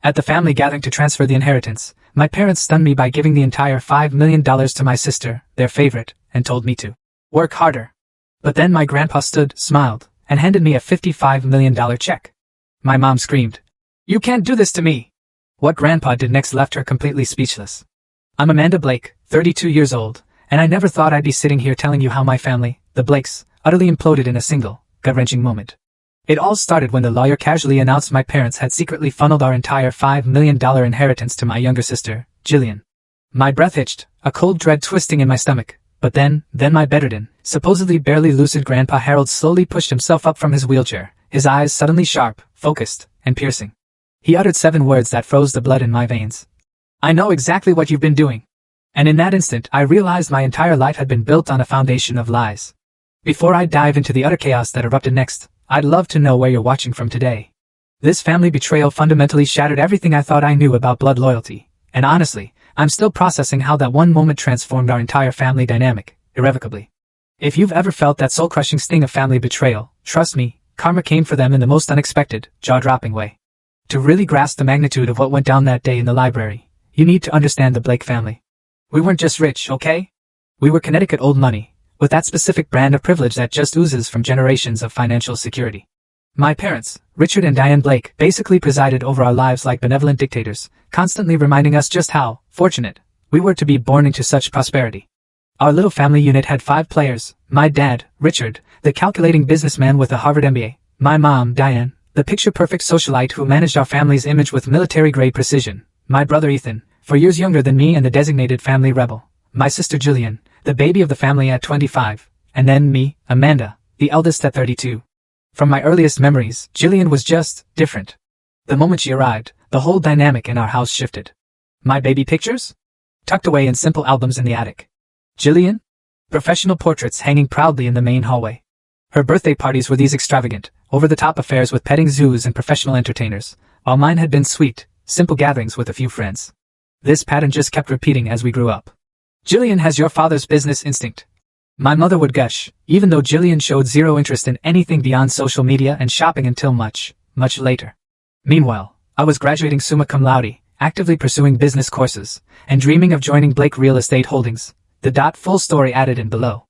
At the family gathering to transfer the inheritance, my parents stunned me by giving the entire $5 million to my sister, their favorite, and told me to work harder. But then my grandpa stood, smiled, and handed me a $55 million check. My mom screamed, "You can't do this to me!" What grandpa did next left her completely speechless. I'm Amanda Blake, 32 years old, and I never thought I'd be sitting here telling you how my family, the Blakes, utterly imploded in a single, gut-wrenching moment. It all started when the lawyer casually announced my parents had secretly funneled our entire $5 million inheritance to my younger sister, Jillian. My breath hitched, a cold dread twisting in my stomach, but then my bedridden, supposedly barely lucid Grandpa Harold slowly pushed himself up from his wheelchair, his eyes suddenly sharp, focused, and piercing. He uttered 7 words that froze the blood in my veins. "I know exactly what you've been doing." And in that instant, I realized my entire life had been built on a foundation of lies. Before I dive into the utter chaos that erupted next, I'd love to know where you're watching from today. This family betrayal fundamentally shattered everything I thought I knew about blood loyalty, and honestly, I'm still processing how that one moment transformed our entire family dynamic, irrevocably. If you've ever felt that soul-crushing sting of family betrayal, trust me, karma came for them in the most unexpected, jaw-dropping way. To really grasp the magnitude of what went down that day in the library, you need to understand the Blake family. We weren't just rich, okay? We were Connecticut old money, with that specific brand of privilege that just oozes from generations of financial security. My parents, Richard and Diane Blake, basically presided over our lives like benevolent dictators, constantly reminding us just how fortunate we were to be born into such prosperity. Our little family unit had 5 players: my dad, Richard, the calculating businessman with a Harvard MBA, my mom, Diane, the picture-perfect socialite who managed our family's image with military-grade precision, my brother Ethan, 4 years younger than me and the designated family rebel, my sister Jillian, the baby of the family at 25, and then me, Amanda, the eldest at 32. From my earliest memories, Jillian was just different. The moment she arrived, the whole dynamic in our house shifted. My baby pictures? Tucked away in simple albums in the attic. Jillian? Professional portraits hanging proudly in the main hallway. Her birthday parties were these extravagant, over-the-top affairs with petting zoos and professional entertainers, while mine had been sweet, simple gatherings with a few friends. This pattern just kept repeating as we grew up. "Jillian has your father's business instinct." My mother would gush, even though Jillian showed zero interest in anything beyond social media and shopping until much, much later. Meanwhile, I was graduating summa cum laude, actively pursuing business courses, and dreaming of joining Blake Real Estate Holdings. The full story added in below.